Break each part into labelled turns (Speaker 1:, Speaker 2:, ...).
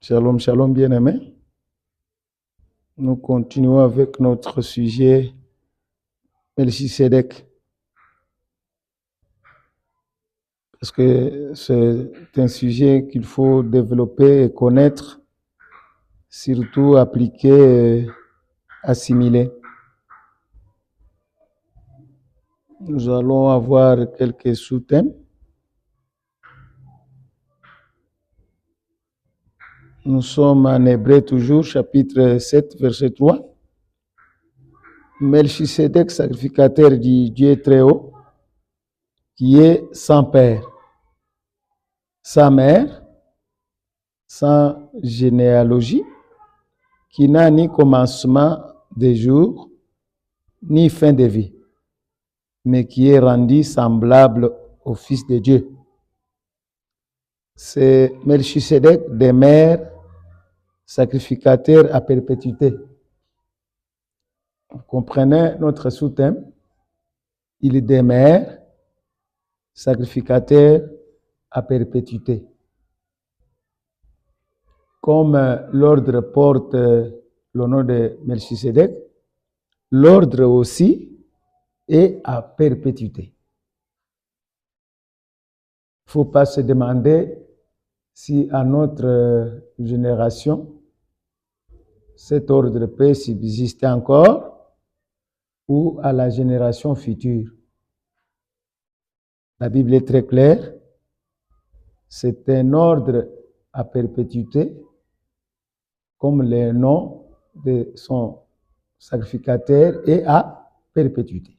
Speaker 1: Shalom, shalom, bien-aimés. Nous continuons avec notre sujet Melchisedec. Parce que c'est un sujet qu'il faut développer et connaître, surtout appliquer et assimiler. Nous allons avoir quelques sous-thèmes. Nous sommes en Hébreu toujours, chapitre 7, verset 3. Melchisedec, sacrificateur du Dieu très haut, qui est sans père, sans mère, sans généalogie, qui n'a ni commencement de jour, ni fin de vie, mais qui est rendu semblable au Fils de Dieu. C'est Melchisedec demeure sacrificateur à perpétuité. Vous comprenez notre sous-thème? Il demeure sacrificateur à perpétuité. Comme l'ordre porte le nom de Melchisedec, l'ordre aussi est à perpétuité. Il ne faut pas se demander si à notre génération, cet ordre peut subsister encore ou à la génération future. La Bible est très claire. C'est un ordre à perpétuité, comme le nom de son sacrificateur est à perpétuité.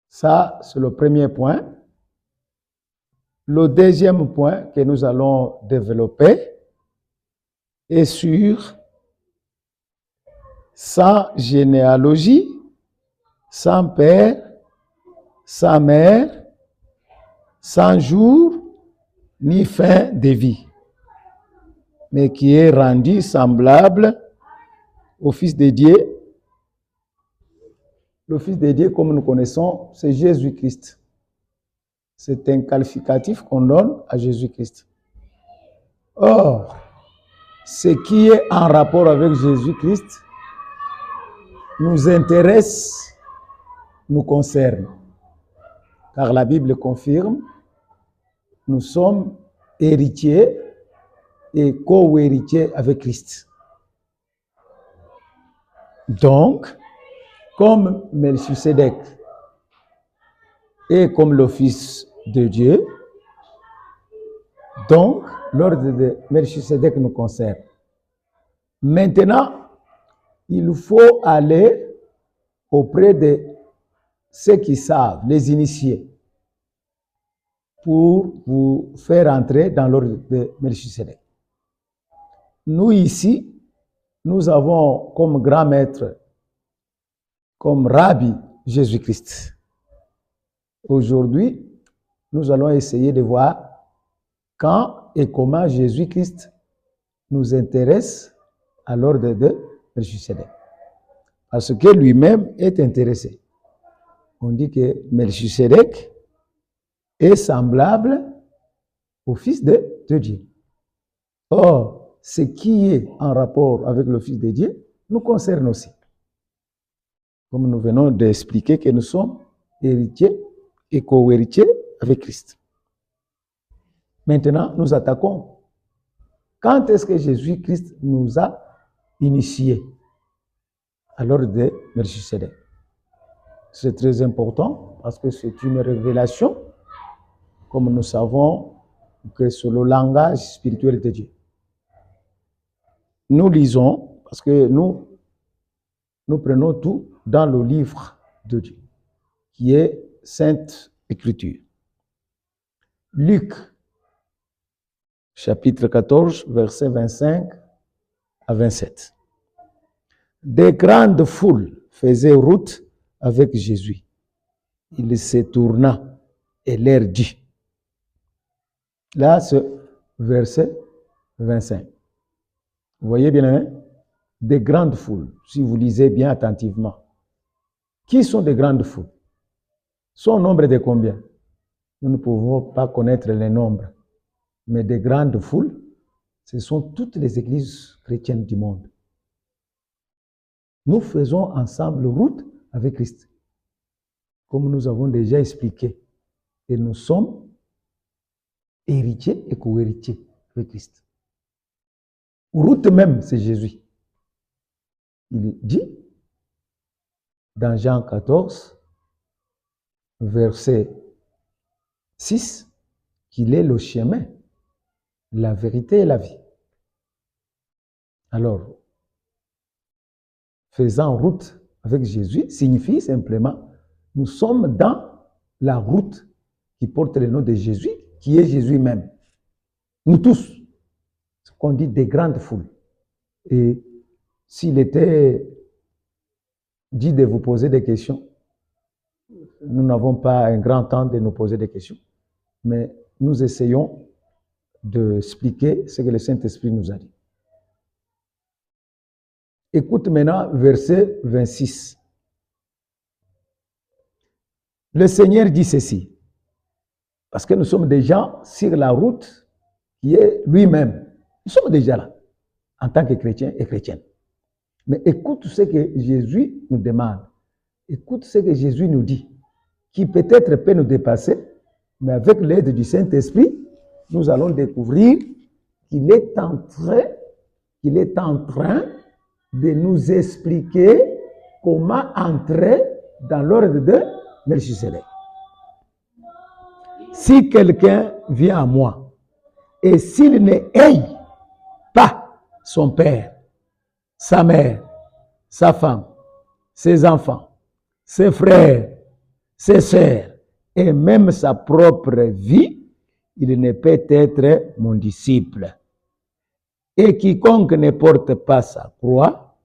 Speaker 1: Ça, c'est le premier point. Le deuxième point que nous allons développer est sur sans généalogie, sans père, sans mère, sans jour, ni fin de vie, mais qui est rendu semblable au Fils de Dieu. Le Fils de Dieu, comme nous connaissons, c'est Jésus-Christ. C'est un qualificatif qu'on donne à Jésus-Christ. Or, ce qui est en rapport avec Jésus-Christ nous intéresse, nous concerne. Car la Bible confirme, nous sommes héritiers et co-héritiers avec Christ. Donc, comme Melchisedec et comme le Fils de Dieu, donc l'ordre de Melchisedec nous concerne. Maintenant, il faut aller auprès de ceux qui savent, les initiés, pour vous faire entrer dans l'ordre de Melchisedec. Nous ici, nous avons comme grand maître, comme Rabbi Jésus-Christ. Aujourd'hui, nous allons essayer de voir quand et comment Jésus-Christ nous intéresse à l'ordre de Melchisedec. Parce que lui-même est intéressé. On dit que Melchisedec est semblable au Fils de Dieu. Or, ce qui est en rapport avec le Fils de Dieu nous concerne aussi. Comme nous venons d'expliquer que nous sommes héritiers et co-héritiers avec Christ. Maintenant, nous attaquons. Quand est-ce que Jésus-Christ nous a initiés à l'ordre de Melchisedec? C'est très important parce que c'est une révélation, comme nous savons que c'est le langage spirituel de Dieu. Nous lisons, parce que nous prenons tout dans le livre de Dieu, qui est Sainte Écriture. Luc, chapitre 14, versets 25 à 27. Des grandes foules faisaient route avec Jésus. Il se tourna et leur dit. Là, c'est verset 25. Vous voyez bien, hein? Des grandes foules, si vous lisez bien attentivement. Qui sont des grandes foules? Son nombre de combien? Nous ne pouvons pas connaître les nombres. Mais des grandes foules, ce sont toutes les églises chrétiennes du monde. Nous faisons ensemble route avec Christ, comme nous avons déjà expliqué. Et nous sommes héritiers et co-héritiers avec Christ. Route même, c'est Jésus. Il dit dans Jean 14, verset 6, qu'il est le chemin, la vérité et la vie. Alors, faisant route avec Jésus signifie simplement, nous sommes dans la route qui porte le nom de Jésus, qui est Jésus même. Nous tous, ce qu'on dit des grandes foules. Et s'il était dit de vous poser des questions, nous n'avons pas un grand temps de nous poser des questions, mais nous essayons d'expliquer ce que le Saint-Esprit nous a dit. Écoute maintenant verset 26. Le Seigneur dit ceci, parce que nous sommes déjà sur la route qui est lui-même. Nous sommes déjà là, en tant que chrétiens et chrétiennes. Mais écoute ce que Jésus nous demande. Écoute ce que Jésus nous dit, qui peut-être peut nous dépasser, mais avec l'aide du Saint-Esprit, nous allons découvrir qu'il est en train de nous expliquer comment entrer dans l'ordre de Melchisedec. Si quelqu'un vient à moi, et s'il ne haït pas son père, sa mère, sa femme, ses enfants, ses frères, ses sœurs, et même sa propre vie, il ne peut être mon disciple. Et quiconque ne porte pas sa croix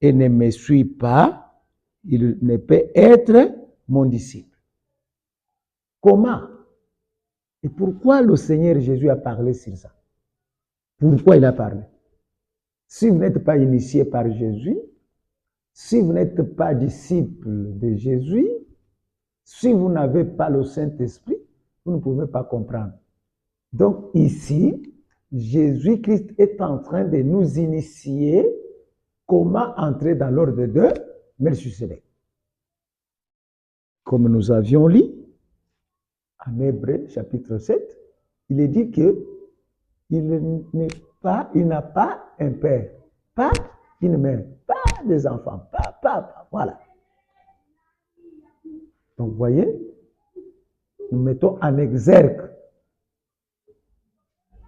Speaker 1: et ne me suit pas, il ne peut être mon disciple. Comment? Et pourquoi le Seigneur Jésus a parlé sur ça? Pourquoi il a parlé? Si vous n'êtes pas initié par Jésus, si vous n'êtes pas disciple de Jésus, si vous n'avez pas le Saint-Esprit, vous ne pouvez pas comprendre. Donc ici, Jésus-Christ est en train de nous initier comment entrer dans l'ordre de Melchisedec. Comme nous avions lu en Hébreux chapitre 7, il est dit que il n'a pas un père, pas une mère, pas des enfants, pas, voilà. Donc vous voyez, nous mettons en exergue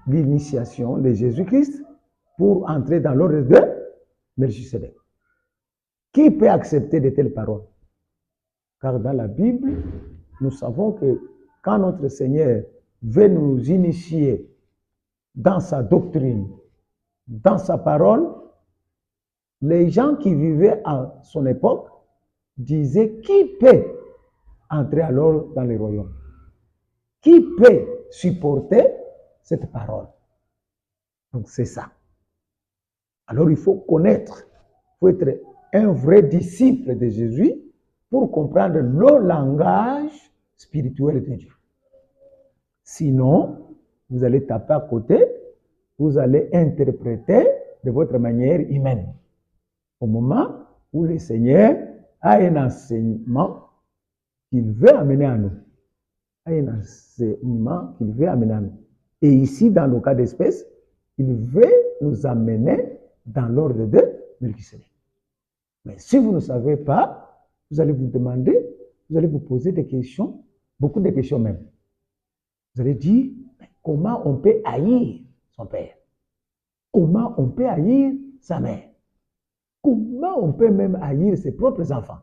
Speaker 1: l'initiation de Jésus-Christ pour entrer dans l'ordre de Melchisedec. Qui peut accepter de telles paroles? Car dans la Bible, nous savons que quand notre Seigneur veut nous initier dans sa doctrine, dans sa parole, les gens qui vivaient à son époque disaient qui peut entrer alors dans les royaumes? Qui peut supporter cette parole? Donc c'est ça. Alors il faut connaître, il faut être un vrai disciple de Jésus pour comprendre le langage spirituel de Dieu. Sinon, vous allez taper à côté, vous allez interpréter de votre manière humaine. Au moment où le Seigneur a un enseignement qu'il veut amener à nous. Un enseignement qu'il veut amener à nous. Et ici, dans le cas d'espèce, il veut nous amener dans l'ordre de Melchisedec. Mais si vous ne savez pas, vous allez vous demander, vous allez vous poser des questions, beaucoup de questions même. Vous allez dire, comment on peut haïr son père? Comment on peut haïr sa mère? Comment on peut même haïr ses propres enfants?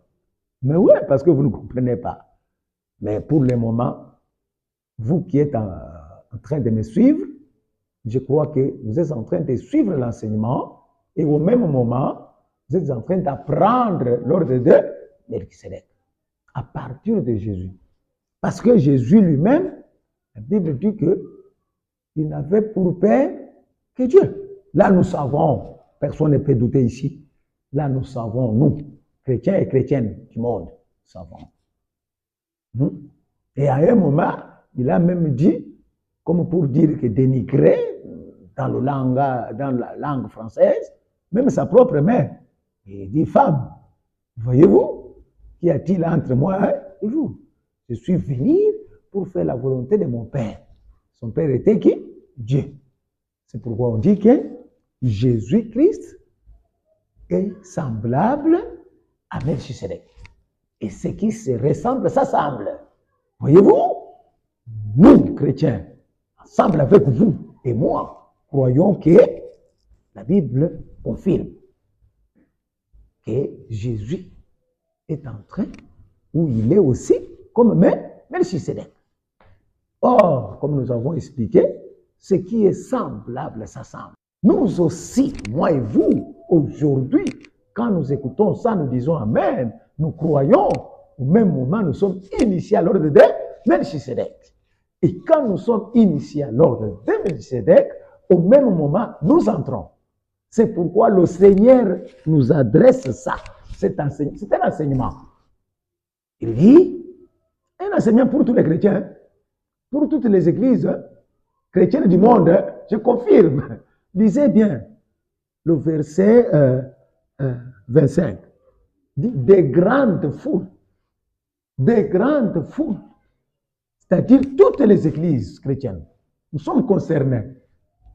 Speaker 1: Mais oui, parce que vous ne comprenez pas. Mais pour le moment, vous qui êtes en train de me suivre, je crois que vous êtes en train de suivre l'enseignement et au même moment, vous êtes en train d'apprendre l'ordre de Melchisedec à partir de Jésus. Parce que Jésus lui-même, la Bible dit qu'il n'avait pour père que Dieu. Là, nous savons, personne ne peut douter ici, là, nous savons, nous, chrétiens et chrétiennes du monde, nous savons. Et à un moment, il a même dit, comme pour dire que dénigrer dans la langue française, même sa propre mère. Il dit femme, voyez-vous, qu'y a-t-il entre moi et vous? Je suis venu pour faire la volonté de mon père. Son père était qui? Dieu. C'est pourquoi on dit que Jésus-Christ est semblable à Melchisedec. Et ce qui se ressemble, s'assemble. Voyez-vous, nous, chrétiens, ensemble avec vous et moi, croyons que la Bible confirme que Jésus est en train, où il est aussi, comme Melchisedec. Or, comme nous avons expliqué, ce qui est semblable s'assemble. Nous aussi, moi et vous, aujourd'hui, quand nous écoutons ça, nous disons Amen, nous croyons, au même moment, nous sommes initiés à l'ordre de Melchisedec. Et quand nous sommes initiés à l'ordre de Melchisedec, au même moment, nous entrons. C'est pourquoi le Seigneur nous adresse ça. C'est un enseignement. Il dit, un enseignement pour tous les chrétiens, pour toutes les églises chrétiennes du monde, je confirme. Lisez bien le verset 25. Dit des grandes foules. Des grandes foules. C'est-à-dire toutes les églises chrétiennes. Nous sommes concernés.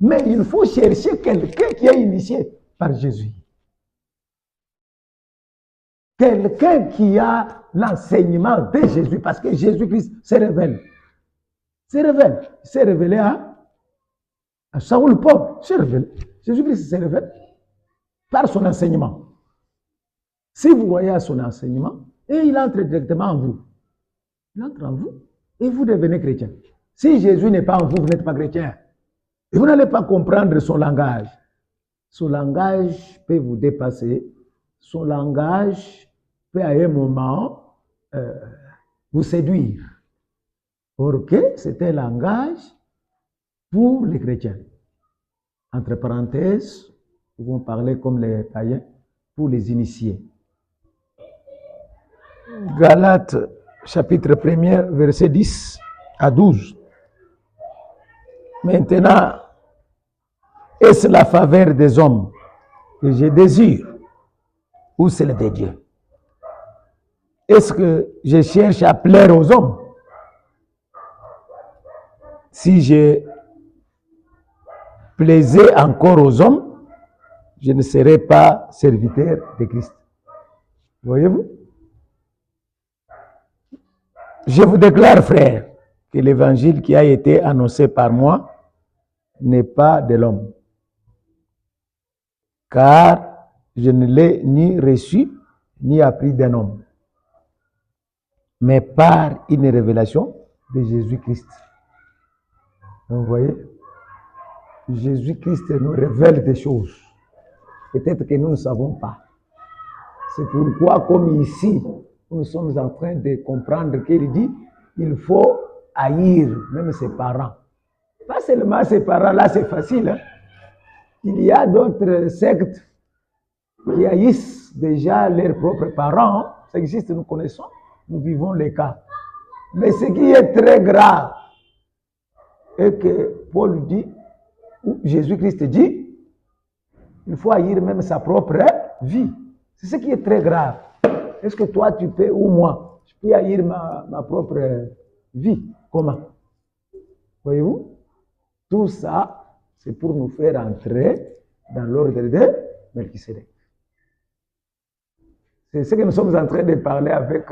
Speaker 1: Mais il faut chercher quelqu'un qui est initié par Jésus. Quelqu'un qui a l'enseignement de Jésus, parce que Jésus-Christ se révèle. Il s'est révélé à Saoul Paul. Jésus-Christ se révèle par son enseignement. Si vous voyez son enseignement, et il entre directement en vous. Il entre en vous et vous devenez chrétien. Si Jésus n'est pas en vous, vous n'êtes pas chrétien. Et vous n'allez pas comprendre son langage. Son langage peut vous dépasser. Son langage peut à un moment vous séduire. Or que c'est un langage pour les chrétiens. Entre parenthèses, nous pouvons parler comme les païens, pour les initiés. Galates, chapitre 1er, verset 10 à 12. Maintenant, est-ce la faveur des hommes que je désire ou celle de Dieu? Est-ce que je cherche à plaire aux hommes? Si je plaisais encore aux hommes, je ne serais pas serviteur de Christ. Voyez-vous? Je vous déclare, frères, que l'évangile qui a été annoncé par moi n'est pas de l'homme. Car je ne l'ai ni reçu, ni appris d'un homme, mais par une révélation de Jésus-Christ. Vous voyez, Jésus-Christ nous révèle des choses. Peut-être que nous ne savons pas. C'est pourquoi, comme ici, nous sommes en train de comprendre qu'il dit, il faut haïr même ses parents. Pas seulement ses parents, là c'est facile. Hein? Il y a d'autres sectes qui haïssent déjà leurs propres parents. Ça existe, nous connaissons, nous vivons les cas. Mais ce qui est très grave, et que Paul dit, ou Jésus-Christ dit, il faut haïr même sa propre vie. C'est ce qui est très grave. Est-ce que toi tu peux, ou moi, je peux haïr ma propre vie? Comment? Voyez-vous? Tout ça, c'est pour nous faire entrer dans l'ordre de Melchisedec. C'est ce que nous sommes en train de parler avec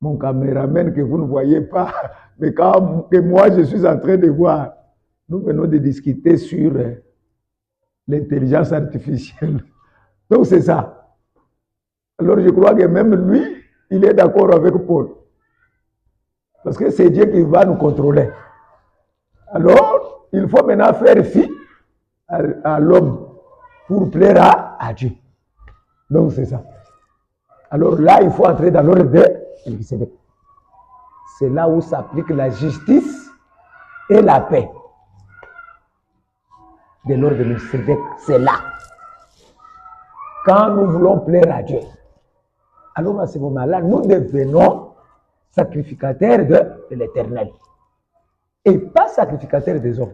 Speaker 1: mon caméraman que vous ne voyez pas, mais que moi je suis en train de voir. Nous venons de discuter sur l'intelligence artificielle. Donc c'est ça. Alors je crois que même lui, il est d'accord avec Paul. Parce que c'est Dieu qui va nous contrôler. Alors, il faut maintenant faire fi à l'homme pour plaire à Dieu. Donc c'est ça. Alors là, il faut entrer dans l'ordre de Melchisedec. C'est là où s'applique la justice et la paix. De l'ordre de Melchisedec, c'est là. Quand nous voulons plaire à Dieu, alors à ce moment-là, nous devenons sacrificateurs de l'Éternel. Et pas sacrificateurs des hommes.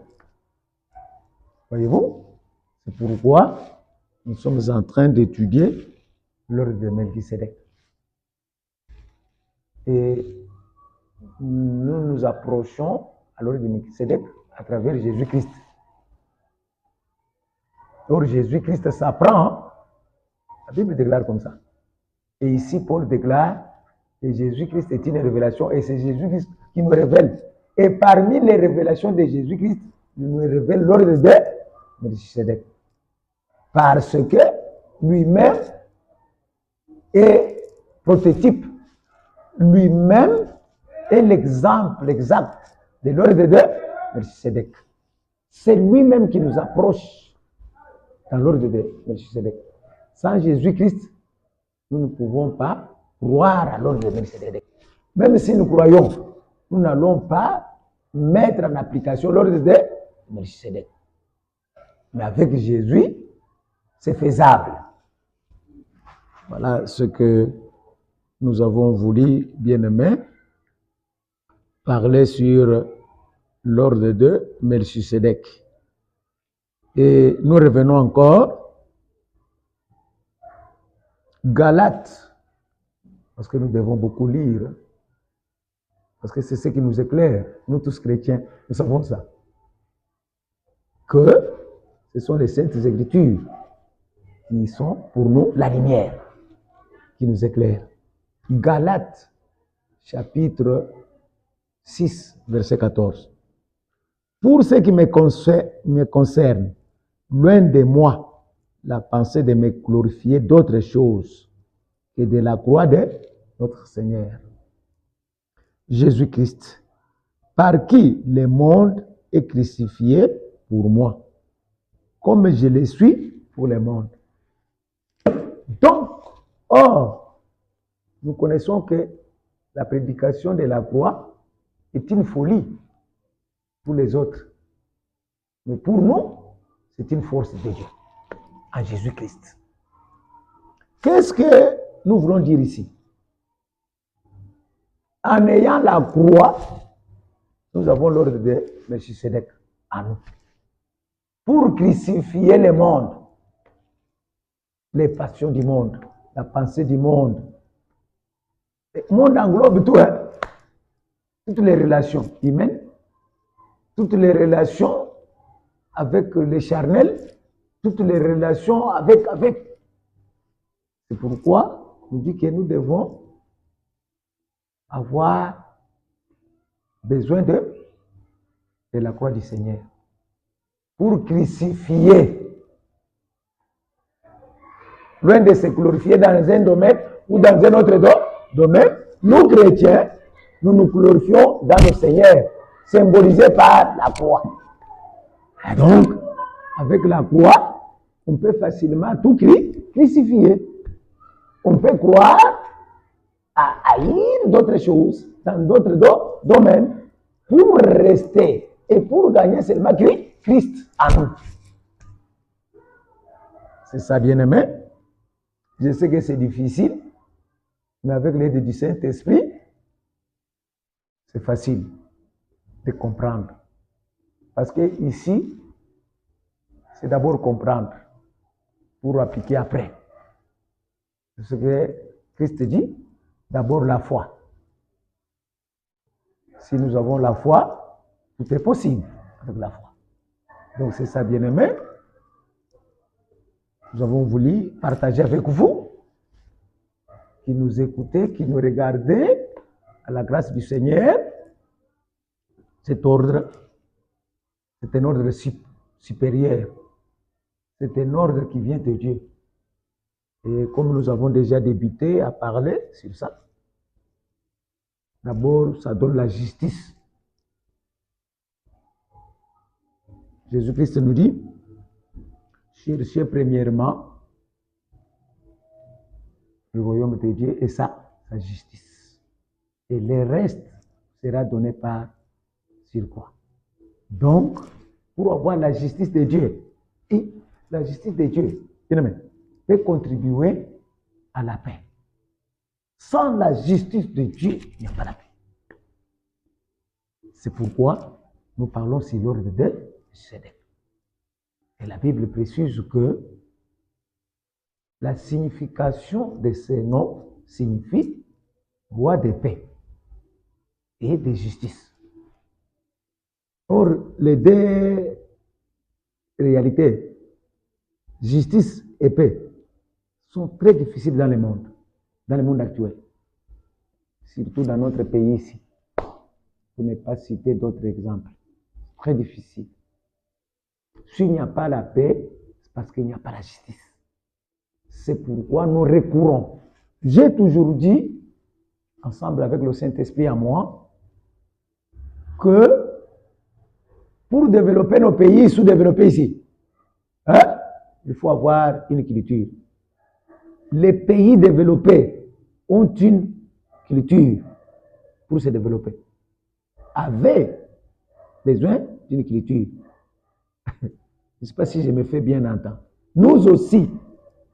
Speaker 1: Voyez-vous? C'est pourquoi nous sommes en train d'étudier l'ordre de Melchisédek. Et nous nous approchons à l'ordre de Melchisédek à travers Jésus-Christ. Or, Jésus-Christ s'apprend, la Bible déclare comme ça. Et ici, Paul déclare que Jésus-Christ est une révélation et c'est Jésus-Christ qui nous révèle. Et parmi les révélations de Jésus-Christ, il nous révèle l'ordre de Melchisédek. Parce que lui-même est prototype. Lui-même est l'exemple exact de l'ordre de Melchisédek. C'est lui-même qui nous approche dans l'ordre de Melchisédek. Sans Jésus-Christ, nous ne pouvons pas croire à l'ordre de Melchisédek. Même si nous croyons, nous n'allons pas mettre en application l'ordre de Melchisédek. Mais avec Jésus, c'est faisable. Voilà ce que nous avons voulu, bien-aimés, parler sur l'ordre de Melchisédek. Et nous revenons encore. Galates, parce que nous devons beaucoup lire, parce que c'est ce qui nous éclaire. Nous tous chrétiens, nous savons ça. Que ce sont les saintes écritures qui sont pour nous la lumière qui nous éclaire. Galates, chapitre 6, verset 14. Pour ce qui me concerne, loin de moi la pensée de me glorifier d'autre chose que de la croix de notre Seigneur Jésus-Christ, par qui le monde est crucifié pour moi, comme je le suis pour le monde. Donc, or, nous connaissons que la prédication de la croix est une folie pour les autres. Mais pour nous, c'est une force de Dieu, en Jésus-Christ. Qu'est-ce que nous voulons dire ici? En ayant la croix, nous avons l'ordre de Melchisédek en nous. Pour crucifier le monde, les passions du monde, la pensée du monde. Le monde englobe tout, hein? Toutes les relations humaines, toutes les relations avec les charnels, toutes les relations avec. C'est pourquoi on dit que nous devons avoir besoin de la croix du Seigneur pour crucifier. Loin de se glorifier dans un domaine ou dans un autre domaine, nous chrétiens, nous nous glorifions dans le Seigneur, symbolisé par la croix. Et donc, avec la croix, on peut facilement tout crucifier. On peut croire à haïr d'autres choses dans d'autres domaines pour rester et pour gagner seulement Christ en nous. C'est ça, bien-aimé. Je sais que c'est difficile, mais avec l'aide du Saint-Esprit, c'est facile de comprendre. Parce que ici, c'est d'abord comprendre pour appliquer après. C'est ce que Christ dit, d'abord la foi. Si nous avons la foi, tout est possible avec la foi. Donc c'est ça, bien-aimé. Nous avons voulu partager avec vous, qui nous écoutez, qui nous regardez, à la grâce du Seigneur, cet ordre. C'est un ordre supérieur. C'est un ordre qui vient de Dieu. Et comme nous avons déjà débuté à parler sur ça, d'abord, ça donne la justice. Jésus-Christ nous dit, cherchez premièrement le royaume de Dieu et sa justice. Et le reste sera donné par sur quoi? Donc, pour avoir la justice de Dieu, et la justice de Dieu, peut contribuer à la paix. Sans la justice de Dieu, il n'y a pas la paix. C'est pourquoi nous parlons sur l'ordre de Melchisédek. Et la Bible précise que la signification de ces noms signifie roi de paix et de justice. Or, les deux réalités, justice et paix, sont très difficiles dans le monde actuel. Surtout dans notre pays ici. Pour ne pas citer d'autres exemples. Très difficile. S'il n'y a pas la paix, c'est parce qu'il n'y a pas la justice. C'est pourquoi nous recourons. J'ai toujours dit, ensemble avec le Saint-Esprit à moi, que pour développer nos pays sous-développés ici, il faut avoir une culture. Les pays développés ont une culture pour se développer. Avaient besoin d'une culture. Je ne sais pas si je me fais bien entendre. Nous aussi,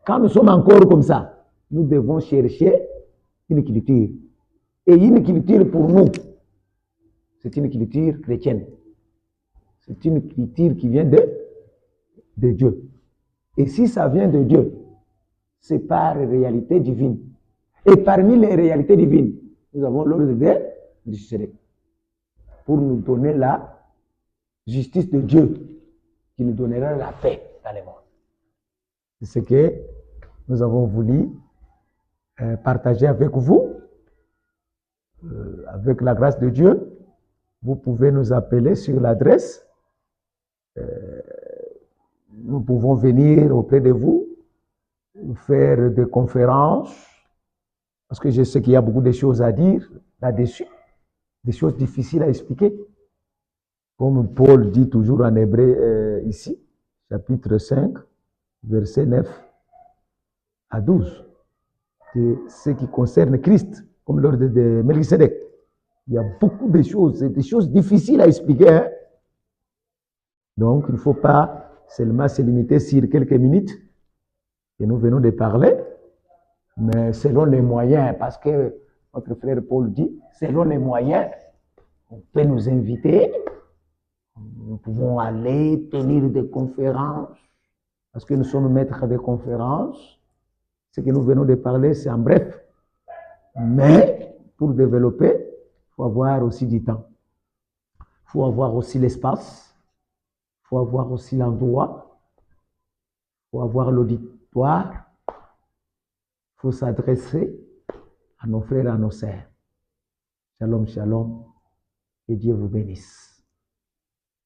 Speaker 1: quand nous sommes encore comme ça, nous devons chercher une culture. Et une culture pour nous, c'est une culture chrétienne. C'est une culture qui vient de Dieu. Et si ça vient de Dieu, c'est par réalité divine. Et parmi les réalités divines, nous avons l'ordre de Melchisédek pour nous donner la justice de Dieu qui nous donnera la paix dans le monde. C'est ce que nous avons voulu partager avec vous. Avec la grâce de Dieu, vous pouvez nous appeler sur l'adresse. Nous pouvons venir auprès de vous, faire des conférences, parce que je sais qu'il y a beaucoup de choses à dire là-dessus, des choses difficiles à expliquer. Comme Paul dit toujours en hébreu ici, chapitre 5, versets 9 à 12, de ce qui concerne Christ, comme l'ordre de Melchisédek. Il y a beaucoup de choses, des choses difficiles à expliquer. Hein? Donc, il ne faut pas seulement se limiter sur quelques minutes que nous venons de parler, mais selon les moyens, parce que notre frère Paul dit, selon les moyens, on peut nous inviter, nous pouvons aller tenir des conférences, parce que nous sommes maîtres des conférences. Ce que nous venons de parler, c'est en bref. Mais pour développer, il faut avoir aussi du temps. Il faut avoir aussi l'espace. Il faut avoir aussi l'endroit. Il faut avoir l'auditoire. Il faut s'adresser à nos frères et à nos sœurs. Shalom, shalom. Que Dieu vous bénisse.